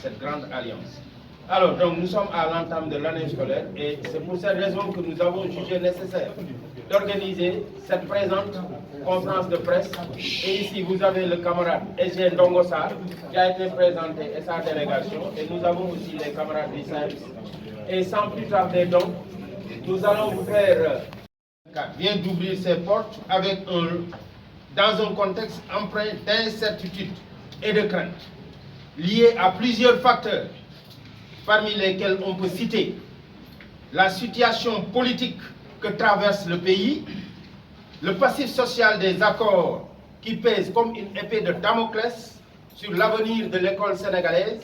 cette grande alliance. Alors, donc, nous sommes à l'entame de l'année scolaire et c'est pour cette raison que nous avons jugé nécessaire d'organiser cette présente conférence de presse. Et ici, vous avez le camarade Etienne Dongossar qui a été présenté et sa délégation. Et nous avons aussi les camarades du SAEPS. Et sans plus tarder donc, nous allons vous faire vient d'ouvrir ses portes dans un contexte empreint d'incertitude et de crainte, liés à plusieurs facteurs, parmi lesquels on peut citer la situation politique que traverse le pays, le passif social des accords qui pèse comme une épée de Damoclès sur l'avenir de l'école sénégalaise,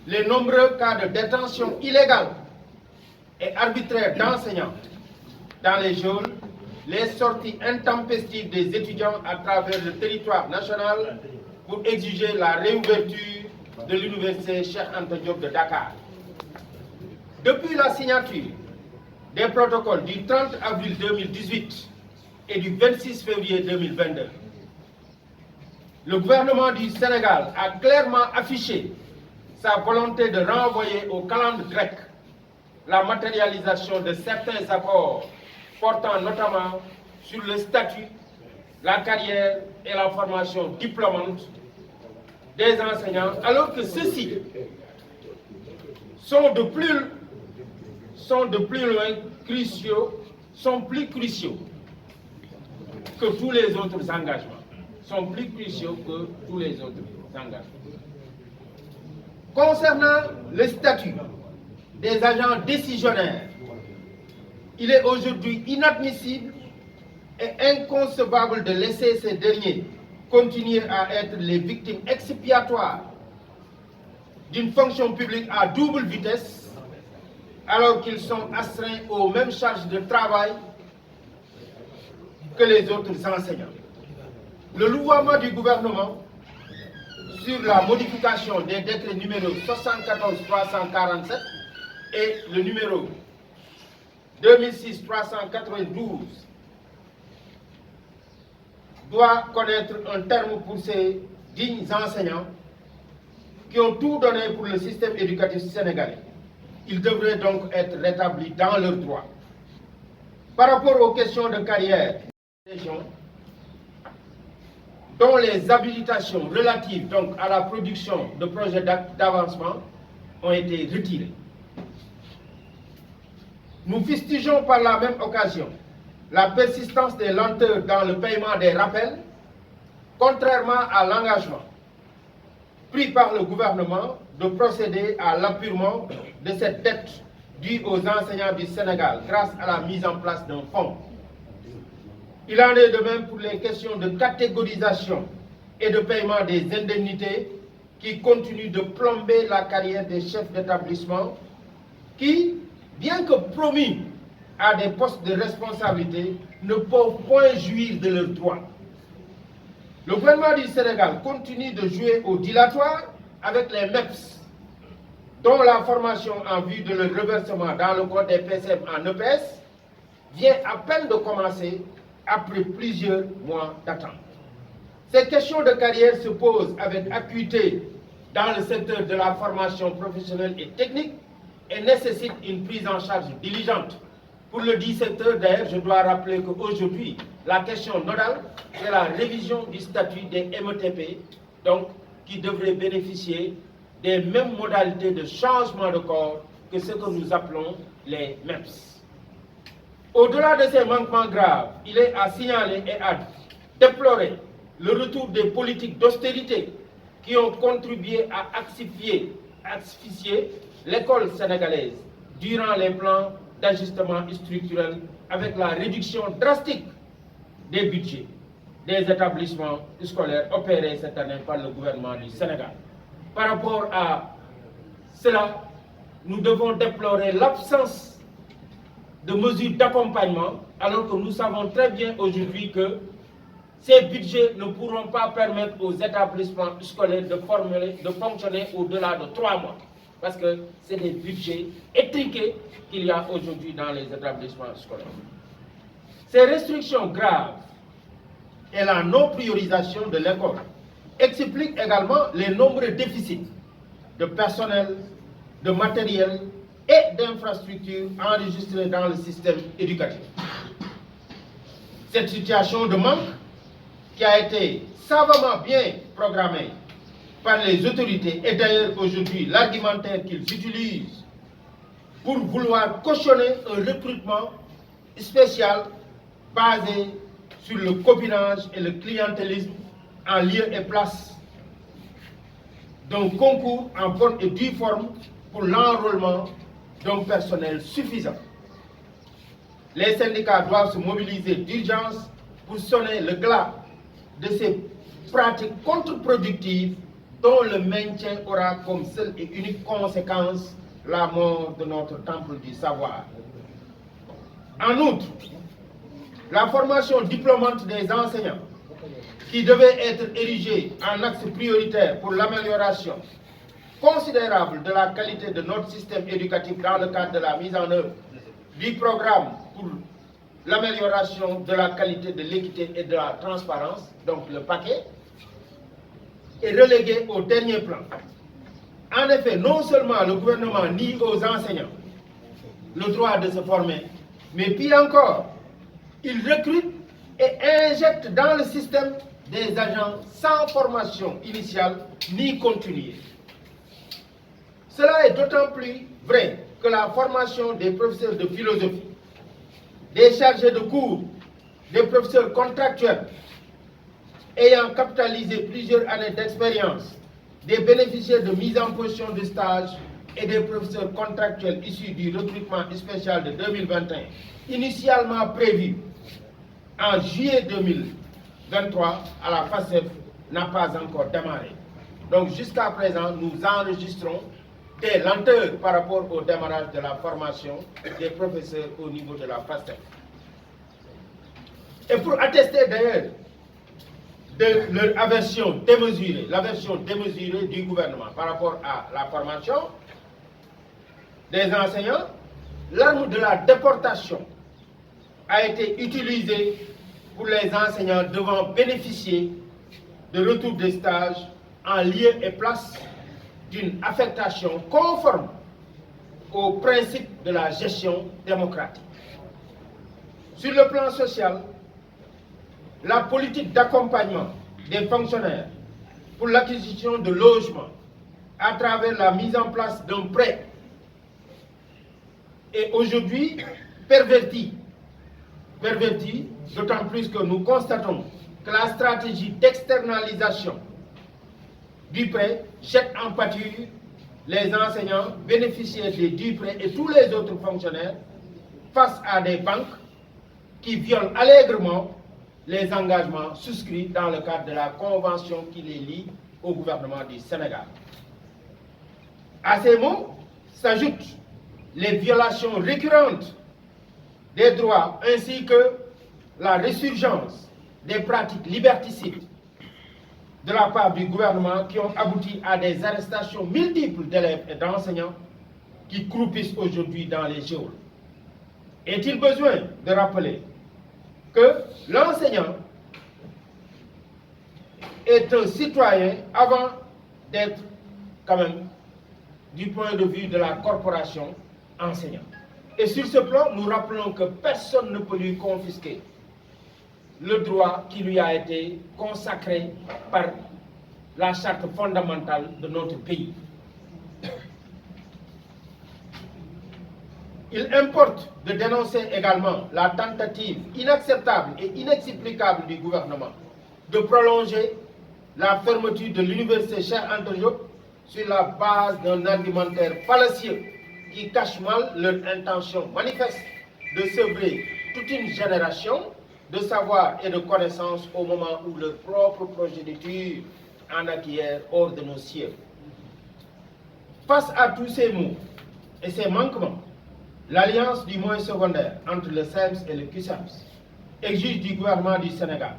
les nombreux cas de détention illégale et arbitraire d'enseignants dans les geôles, les sorties intempestives des étudiants à travers le territoire national pour exiger la réouverture de l'université Cheikh Anta Diop de Dakar. Depuis la signature des protocoles du 30 avril 2018 et du 26 février 2022, le gouvernement du Sénégal a clairement affiché sa volonté de renvoyer au calendrier grec la matérialisation de certains accords portant notamment sur le statut, la carrière et la formation diplômante des enseignants, alors que ceux-ci sont plus cruciaux que tous les autres engagements. Concernant le statut des agents décisionnaires, il est aujourd'hui inadmissible et inconcevable de laisser ces derniers continuer à être les victimes expiatoires d'une fonction publique à double vitesse, alors qu'ils sont astreints aux mêmes charges de travail que les autres enseignants. Le louvoiement du gouvernement sur la modification des décrets numéro 74-347 et le numéro 2006-392 doit connaître un terme pour ces dignes enseignants qui ont tout donné pour le système éducatif sénégalais. Ils devraient donc être rétablis dans leurs droits. Par rapport aux questions de carrière, dont les habilitations relatives donc à la production de projets d'avancement ont été retirées. Nous fustigeons par la même occasion la persistance des lenteurs dans le paiement des rappels, contrairement à l'engagement pris par le gouvernement de procéder à l'appurement de cette dette due aux enseignants du Sénégal grâce à la mise en place d'un fonds. Il en est de même pour les questions de catégorisation et de paiement des indemnités qui continuent de plomber la carrière des chefs d'établissement qui, bien que promis à des postes de responsabilité, ne peuvent point jouir de leurs droits. Le gouvernement du Sénégal continue de jouer au dilatoire avec les MEPS, dont la formation en vue de leur reversement dans le code des PCM en EPS vient à peine de commencer après plusieurs mois d'attente. Ces questions de carrière se posent avec acuité dans le secteur de la formation professionnelle et technique et nécessitent une prise en charge diligente. Pour le dit secteur, d'ailleurs, je dois rappeler qu'aujourd'hui, la question nodale, c'est la révision du statut des METP, donc qui devrait bénéficier des mêmes modalités de changement de corps que ce que nous appelons les MEPS. Au-delà de ces manquements graves, il est à signaler et à déplorer le retour des politiques d'austérité qui ont contribué à asphyxier l'école sénégalaise durant les plans d'ajustement structurel avec la réduction drastique des budgets des établissements scolaires opérés cette année par le gouvernement du Sénégal. Par rapport à cela, nous devons déplorer l'absence de mesures d'accompagnement, alors que nous savons très bien aujourd'hui que ces budgets ne pourront pas permettre aux établissements scolaires de fonctionner au-delà de 3 mois. Parce que c'est des budgets étriqués qu'il y a aujourd'hui dans les établissements scolaires. Ces restrictions graves et la non-priorisation de l'école expliquent également les nombreux déficits de personnel, de matériel et d'infrastructures enregistrés dans le système éducatif. Cette situation de manque, qui a été savamment bien programmée par les autorités, est d'ailleurs aujourd'hui l'argumentaire qu'ils utilisent pour vouloir cautionner un recrutement spécial basé sur le copinage et le clientélisme en lieu et place d'un concours en bonne et due forme pour l'enrôlement d'un personnel suffisant. Les syndicats doivent se mobiliser d'urgence pour sonner le glas de ces pratiques contre-productives dont le maintien aura comme seule et unique conséquence la mort de notre temple du savoir. En outre, la formation diplômante des enseignants, qui devait être érigée en axe prioritaire pour l'amélioration considérable de la qualité de notre système éducatif dans le cadre de la mise en œuvre du programme pour l'amélioration de la qualité, de l'équité et de la transparence, donc le paquet, est relégué au dernier plan. En effet, non seulement le gouvernement nie aux enseignants le droit de se former, mais pire encore, il recrute et injecte dans le système des agents sans formation initiale ni continuée. Cela est d'autant plus vrai que la formation des professeurs de philosophie, des chargés de cours, des professeurs contractuels ayant capitalisé plusieurs années d'expérience, des bénéficiaires de mise en position de stage et des professeurs contractuels issus du recrutement spécial de 2021, initialement prévu en juillet 2023 à la FASTEF, n'a pas encore démarré. Donc jusqu'à présent, nous enregistrons des lenteurs par rapport au démarrage de la formation des professeurs au niveau de la FASTEF. Et pour attester d'ailleurs de leur aversion démesurée, l'aversion démesurée du gouvernement par rapport à la formation des enseignants, l'arme de la déportation a été utilisée pour les enseignants devant bénéficier de retour des stages en lieu et place d'une affectation conforme au principe de la gestion démocratique. Sur le plan social, la politique d'accompagnement des fonctionnaires pour l'acquisition de logements à travers la mise en place d'un prêt est aujourd'hui pervertie, d'autant plus que nous constatons que la stratégie d'externalisation du prêt jette en pâture les enseignants bénéficiaires du prêt et tous les autres fonctionnaires face à des banques qui violent allègrement les engagements souscrits dans le cadre de la convention qui les lie au gouvernement du Sénégal. À ces mots s'ajoutent les violations récurrentes des droits ainsi que la résurgence des pratiques liberticides de la part du gouvernement qui ont abouti à des arrestations multiples d'élèves et d'enseignants qui croupissent aujourd'hui dans les geôles. Est-il besoin de rappeler que l'enseignant est un citoyen avant d'être quand même du point de vue de la corporation enseignante. Et sur ce plan, nous rappelons que personne ne peut lui confisquer le droit qui lui a été consacré par la charte fondamentale de notre pays. Il importe de dénoncer également la tentative inacceptable et inexplicable du gouvernement de prolonger la fermeture de l'université Cheikh Anta Diop sur la base d'un argumentaire fallacieux qui cache mal leur intention manifeste de sevrer toute une génération de savoir et de connaissances au moment où leur propre progéniture en acquiert hors de nos cieux. Face à tous ces maux et ces manquements, l'alliance du moyen secondaire entre le SEMS et le CUSEMS exige du gouvernement du Sénégal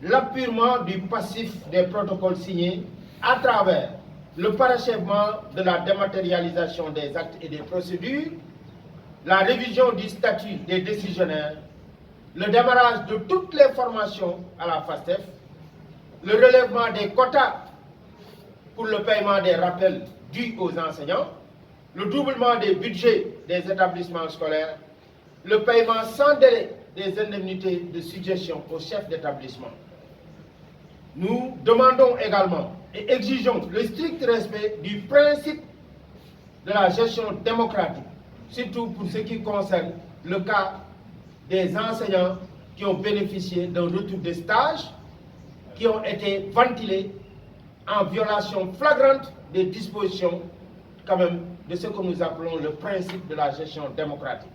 l'appurement du passif des protocoles signés à travers le parachèvement de la dématérialisation des actes et des procédures, la révision du statut des décisionnaires, le démarrage de toutes les formations à la FASTEF, le relèvement des quotas pour le paiement des rappels dus aux enseignants, le doublement des budgets des établissements scolaires, le paiement sans délai des indemnités de suggestion aux chefs d'établissement. Nous demandons également et exigeons le strict respect du principe de la gestion démocratique, surtout pour ce qui concerne le cas des enseignants qui ont bénéficié d'un retour de stage, qui ont été ventilés en violation flagrante des dispositions quand même de ce que nous appelons le principe de la gestion démocratique.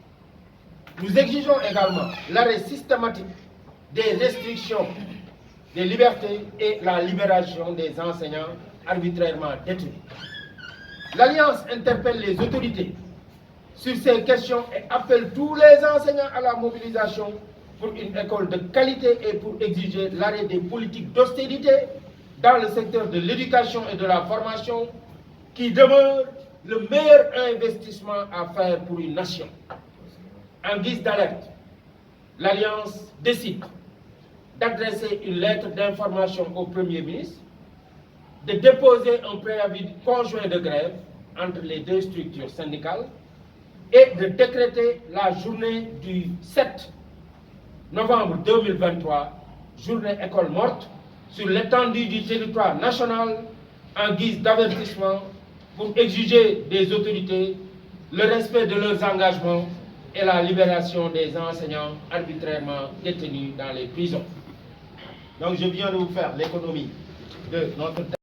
Nous exigeons également l'arrêt systématique des restrictions des libertés et la libération des enseignants arbitrairement détenus. L'Alliance interpelle les autorités sur ces questions et appelle tous les enseignants à la mobilisation pour une école de qualité et pour exiger l'arrêt des politiques d'austérité dans le secteur de l'éducation et de la formation qui demeure le meilleur investissement à faire pour une nation. En guise d'alerte, l'Alliance décide d'adresser une lettre d'information au Premier ministre, de déposer un préavis conjoint de grève entre les deux structures syndicales et de décréter la journée du 7 novembre 2023, journée école morte, sur l'étendue du territoire national en guise d'avertissement pour exiger des autorités le respect de leurs engagements et la libération des enseignants arbitrairement détenus dans les prisons. Donc je viens de vous faire l'économie de notre